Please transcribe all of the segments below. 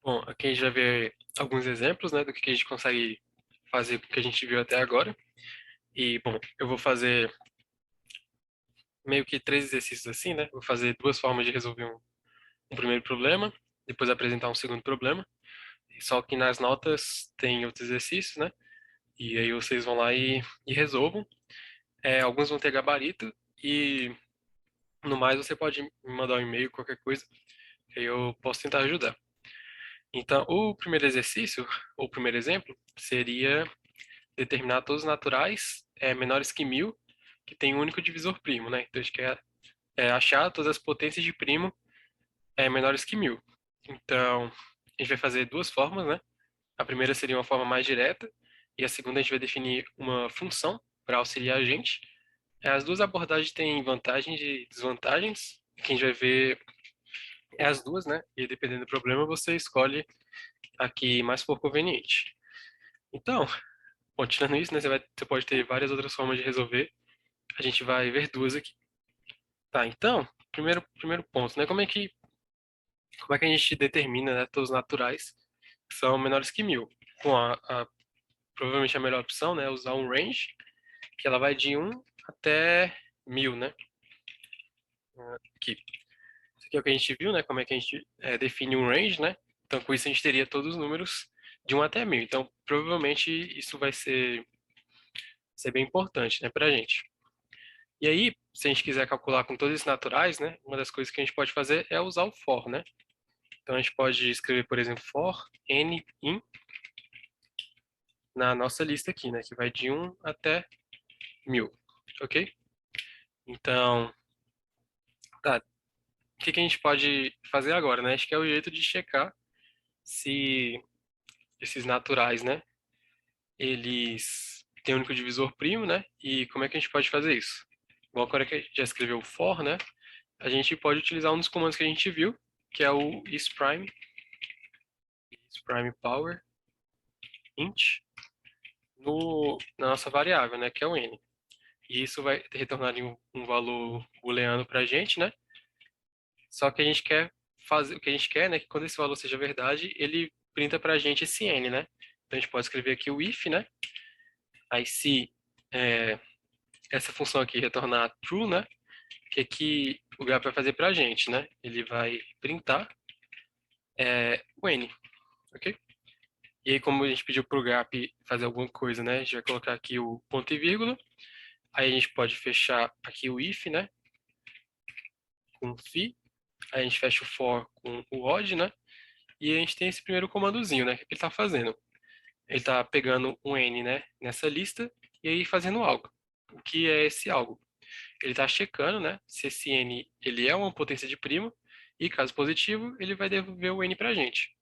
Bom, aqui a gente vai ver alguns exemplos, né, do que a gente consegue fazer com o que a gente viu até agora. E, bom, eu vou fazer meio que três exercícios assim, né? Vou fazer duas formas de resolver um primeiro problema, depois apresentar um segundo problema. Só que nas notas tem outros exercícios, né? E aí vocês vão lá e resolvam. Alguns vão ter gabarito e, no mais, você pode me mandar um e-mail, qualquer coisa, que aí eu posso tentar ajudar. Então, o primeiro exercício, ou o primeiro exemplo, seria determinar todos os naturais menores que 1000 que tem um único divisor primo, né? Então a gente quer achar todas as potências de primo menores que 1000. Então a gente vai fazer duas formas, né? A primeira seria uma forma mais direta e a segunda a gente vai definir uma função para auxiliar a gente. As duas abordagens têm vantagens e desvantagens. O que a gente vai ver é as duas, né? E dependendo do problema você escolhe a que mais for conveniente. Então, bom, tirando isso, né, você pode ter várias outras formas de resolver. A gente vai ver duas aqui. Tá, então, primeiro ponto, né? Como é que a gente determina, né, todos os naturais que são menores que 1000? Bom, provavelmente a melhor opção, né, é usar um range, que ela vai de 1 até 1000, né? Aqui. Isso aqui é o que a gente viu, né? Como é que a gente define um range, né? Então, com isso, a gente teria todos os números de 1 até 1000. Então, provavelmente, isso vai ser bem importante, né, pra gente. E aí, se a gente quiser calcular com todos esses naturais, né, uma das coisas que a gente pode fazer é usar o for, né? Então a gente pode escrever, por exemplo, for n in na nossa lista aqui, né, que vai de 1 até 1000, ok? Então, tá, o que que a gente pode fazer agora, né? Acho que é o jeito de checar se esses naturais, né, eles têm um único divisor primo, né? E como é que a gente pode fazer isso? Bom, agora que a gente já escreveu o for, né, a gente pode utilizar um dos comandos que a gente viu, que é o isPrime power int na nossa variável, né, que é o n. E isso vai retornar um valor booleano para a gente, né? Só que a gente quer fazer o que a gente quer, né? Que quando esse valor seja verdade, ele printa para a gente esse n, né? Então a gente pode escrever aqui o if, né? Aí se é, essa função aqui retornar true, né? Que o graph vai fazer para a gente, né? Ele vai printar o n, ok? E aí, como a gente pediu para o graph fazer alguma coisa, né? A gente vai colocar aqui o ponto e vírgula. Aí a gente pode fechar aqui o if, né? Com fi. Aí a gente fecha o for com o odd, né? E a gente tem esse primeiro comandozinho, né? O que ele está fazendo? Ele está pegando um n, né? Nessa lista e aí fazendo algo. O que é esse algo? Ele está checando, né? Se esse n ele é uma potência de primo e caso positivo ele vai devolver o n para a gente.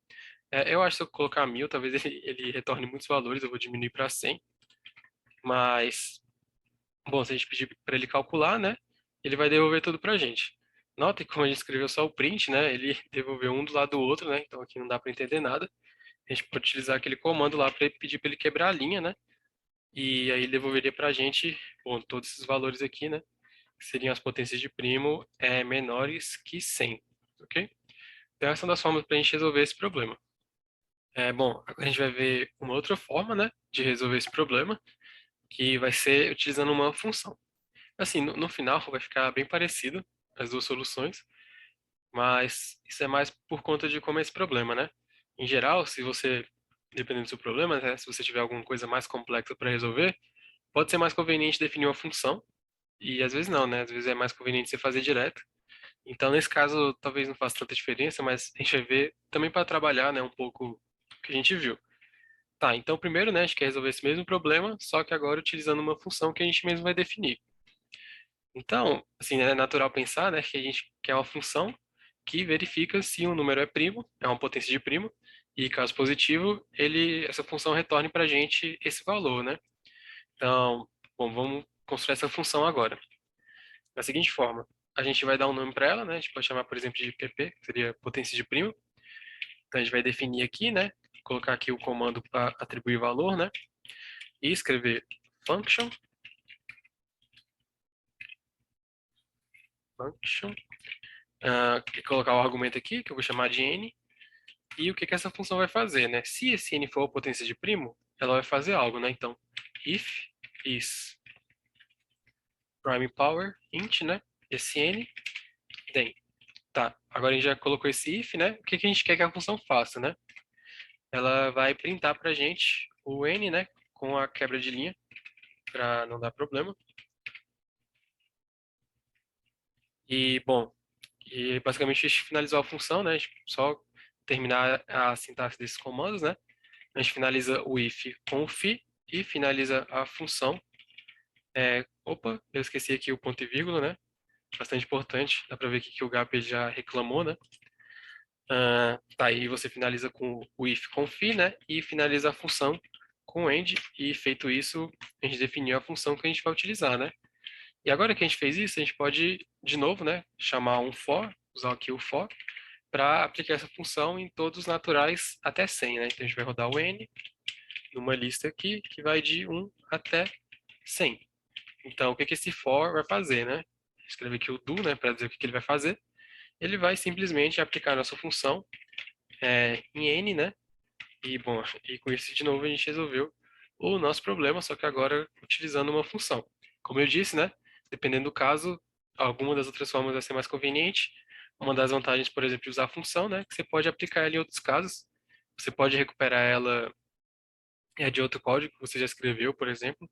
Eu acho que se eu colocar 1000, talvez ele retorne muitos valores. Eu vou diminuir para 100. Mas bom, se a gente pedir para ele calcular, né? Ele vai devolver tudo para a gente. Nota que como a gente escreveu só o print, né? Ele devolveu um do lado do outro, né? Então aqui não dá para entender nada. A gente pode utilizar aquele comando lá para pedir para ele quebrar a linha, né? E aí ele devolveria para a gente, bom, todos esses valores aqui, né? Que seriam as potências de primo menores que 100, ok? Então essas são das formas para a gente resolver esse problema. Bom, agora a gente vai ver uma outra forma, né? De resolver esse problema, que vai ser utilizando uma função. Assim, no final vai ficar bem parecido as duas soluções, mas isso é mais por conta de como é esse problema, né? Em geral, se você, dependendo do seu problema, né, se você tiver alguma coisa mais complexa para resolver, pode ser mais conveniente definir uma função, e às vezes não, né? Às vezes é mais conveniente você fazer direto. Então, nesse caso, talvez não faça tanta diferença, mas a gente vai ver também para trabalhar, né, um pouco o que a gente viu. Tá, então primeiro, né, a gente quer resolver esse mesmo problema, só que agora utilizando uma função que a gente mesmo vai definir. Então, assim, é natural pensar, né, que a gente quer uma função que verifica se um número é primo, é uma potência de primo, e caso positivo, essa função retorne para a gente esse valor, né? Então, bom, vamos construir essa função agora. Da seguinte forma, a gente vai dar um nome para ela, né? A gente pode chamar, por exemplo, de pp, que seria potência de primo. Então, a gente vai definir aqui, né? Colocar aqui o comando para atribuir valor, né? E escrever function, e colocar o argumento aqui, que eu vou chamar de n, E o que que essa função vai fazer, né? Se esse n for a potência de primo, ela vai fazer algo, né? Então, if is prime power int, né? Esse n, then. Tá, agora a gente já colocou esse if, né? O que que a gente quer que a função faça, né? Ela vai printar pra gente o n, né? Com a quebra de linha, para não dar problema. E, bom, e basicamente a gente finalizou a função, né? A gente só terminar a sintaxe desses comandos, né? A gente finaliza o if com o fi e finaliza a função. Opa, eu esqueci aqui o ponto e vírgula, né? Bastante importante. Dá para ver aqui que o Gap já reclamou, né? Tá, aí você finaliza com o if com fi, né? E finaliza a função com o end. E feito isso, a gente definiu a função que a gente vai utilizar, né? E agora que a gente fez isso, a gente pode, de novo, né? Chamar um for, usar aqui o for, para aplicar essa função em todos os naturais até 100, né? Então a gente vai rodar o n numa lista aqui que vai de 1 até 100. Então, o que que esse for vai fazer, né? Escrever aqui o do, né, para dizer o que que ele vai fazer. Ele vai simplesmente aplicar a nossa função em n, né? E, bom, e com isso, de novo, a gente resolveu o nosso problema, só que agora utilizando uma função. Como eu disse, né? Dependendo do caso, alguma das outras formas vai ser mais conveniente. Uma das vantagens, por exemplo, de usar a função, né? Que você pode aplicar ela em outros casos. Você pode recuperar ela de outro código que você já escreveu, por exemplo.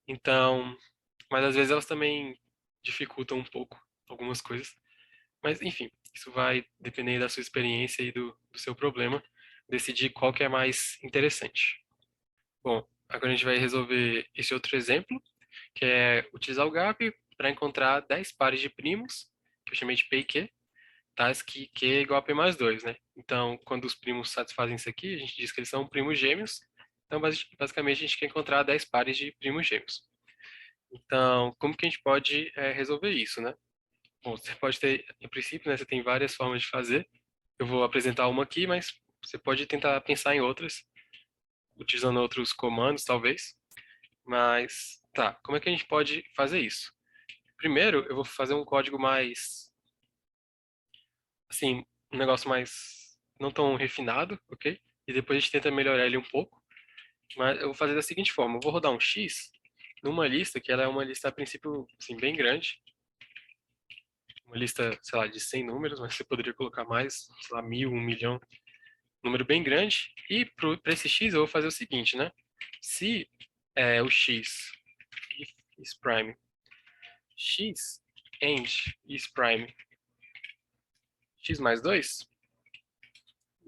Então, mas às vezes elas também dificultam um pouco algumas coisas. Mas, enfim, isso vai depender da sua experiência e do seu problema, decidir qual que é mais interessante. Bom, agora a gente vai resolver esse outro exemplo, que é utilizar o gap para encontrar 10 pares de primos, que eu chamei de P e Q, tais que Q é igual a P mais 2, né? Então, quando os primos satisfazem isso aqui, a gente diz que eles são primos gêmeos. Então, basicamente, a gente quer encontrar 10 pares de primos gêmeos. Então, como que a gente pode resolver isso, né? Bom, você pode ter, em princípio, né, você tem várias formas de fazer. Eu vou apresentar uma aqui, mas você pode tentar pensar em outras, utilizando outros comandos, talvez. Mas, tá, como é que a gente pode fazer isso? Primeiro, eu vou fazer um código mais, assim, um negócio mais não tão refinado, ok? E depois a gente tenta melhorar ele um pouco. Mas eu vou fazer da seguinte forma, eu vou rodar um X numa lista, que ela é uma lista a princípio, assim, bem grande. Uma lista, sei lá, de 100 números, mas você poderia colocar mais, sei lá, 1000, 1 milhão, número bem grande. E para esse X eu vou fazer o seguinte, né? Se o X if is prime, X and is prime, X mais 2,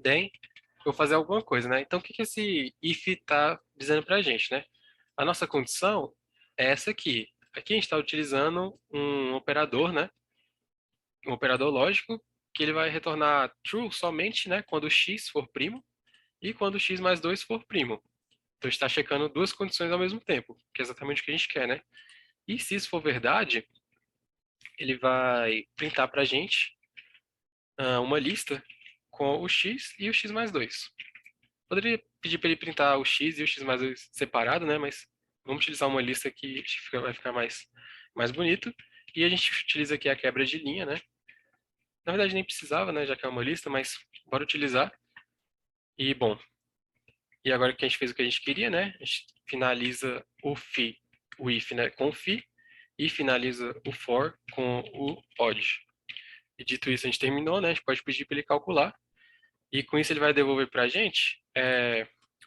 then eu vou fazer alguma coisa, né? Então o que que esse if está dizendo para a gente, né? A nossa condição é essa aqui. Aqui a gente está utilizando um operador, né? Um operador lógico que ele vai retornar true somente, né, quando x for primo e quando x mais 2 for primo. Então, a gente está checando duas condições ao mesmo tempo, que é exatamente o que a gente quer, né? E se isso for verdade, ele vai printar para a gente uma lista com o x e o x mais 2. Poderia pedir para ele printar o x e o x mais 2 separado, né? Mas vamos utilizar uma lista que vai ficar mais bonito. E a gente utiliza aqui a quebra de linha, né? Na verdade, nem precisava, né? Já que é uma lista, mas bora utilizar. E, bom, e agora que a gente fez o que a gente queria, né? A gente finaliza o if, né, com o fi, e finaliza o for com o odd. E dito isso, a gente terminou, né? A gente pode pedir para ele calcular. E com isso ele vai devolver para a gente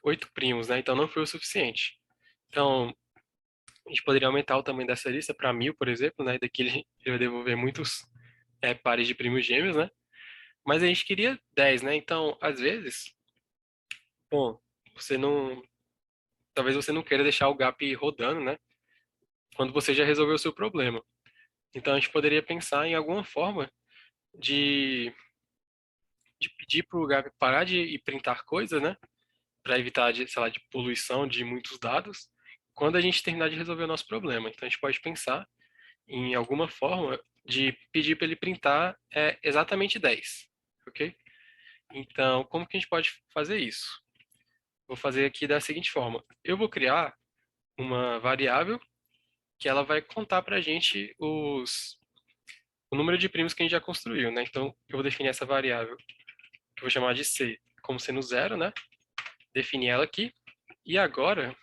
8 primos, né? Então não foi o suficiente. Então, a gente poderia aumentar o tamanho dessa lista para 1000, por exemplo, né? E daqui ele vai devolver muitos pares de primos gêmeos, né? Mas a gente queria 10, né? Então, às vezes, bom, você não, talvez você não queira deixar o gap rodando, né? Quando você já resolveu o seu problema. Então a gente poderia pensar em alguma forma de, de pedir para o gap parar de printar coisas, né? Para evitar, sei lá, de poluição de muitos dados, quando a gente terminar de resolver o nosso problema. Então a gente pode pensar em alguma forma de pedir para ele printar exatamente 10, ok? Então, como que a gente pode fazer isso? Vou fazer aqui da seguinte forma. Eu vou criar uma variável que ela vai contar para a gente o número de primos que a gente já construiu, né? Então, eu vou definir essa variável, que eu vou chamar de C. como sendo zero, né? Definir ela aqui. E agora,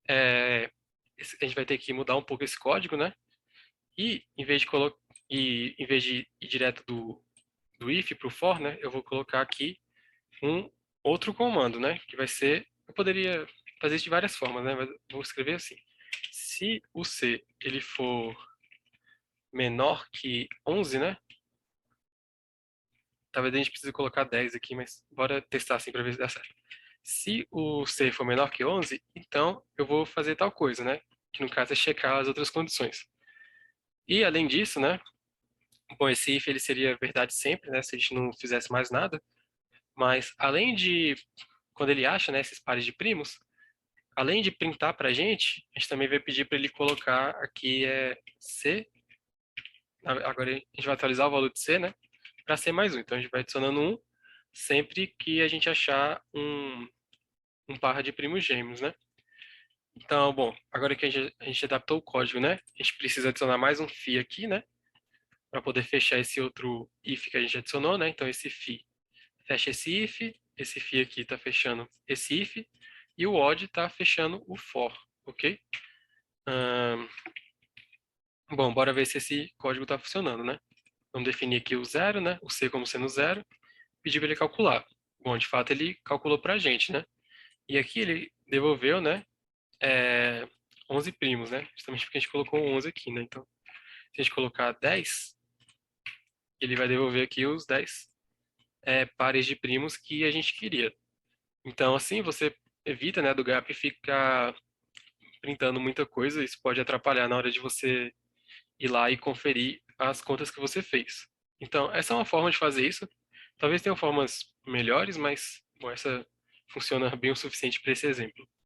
a gente vai ter que mudar um pouco esse código, né? E em vez de ir direto do if para o for, né? Eu vou colocar aqui um outro comando, né? Que vai ser, eu poderia fazer isso de várias formas, né? Mas vou escrever assim: se o c ele for menor que 11, né? Talvez a gente precise colocar 10 aqui, mas bora testar assim para ver se dá certo. Se o c for menor que 11, então eu vou fazer tal coisa, né? Que no caso é checar as outras condições. E além disso, né? Bom, esse if ele seria verdade sempre, né? Se a gente não fizesse mais nada. Mas além de, quando ele acha, né, esses pares de primos, além de printar para a gente também vai pedir para ele colocar aqui C. Agora a gente vai atualizar o valor de C, né? Para C mais um. Então a gente vai adicionando um sempre que a gente achar um par de primos gêmeos, né? Então, bom, agora que a gente adaptou o código, né? A gente precisa adicionar mais um fi aqui, né? Para poder fechar esse outro if que a gente adicionou, né? Então esse fi fecha esse fi aqui está fechando esse if, e o odd está fechando o for, ok? Ahn, bom, bora ver se esse código está funcionando, né? Vamos definir aqui o zero, né? O c como sendo zero, pedir para ele calcular. Bom, de fato ele calculou para a gente, né? E aqui ele devolveu, né? É, 11 primos, né? Justamente porque a gente colocou 11 aqui, né? Então, se a gente colocar 10, ele vai devolver aqui os 10 pares de primos que a gente queria. Então, assim, você evita, né, do gap ficar printando muita coisa. Isso pode atrapalhar na hora de você ir lá e conferir as contas que você fez. Então, essa é uma forma de fazer isso. Talvez tenham formas melhores, mas bom, essa funciona bem o suficiente para esse exemplo.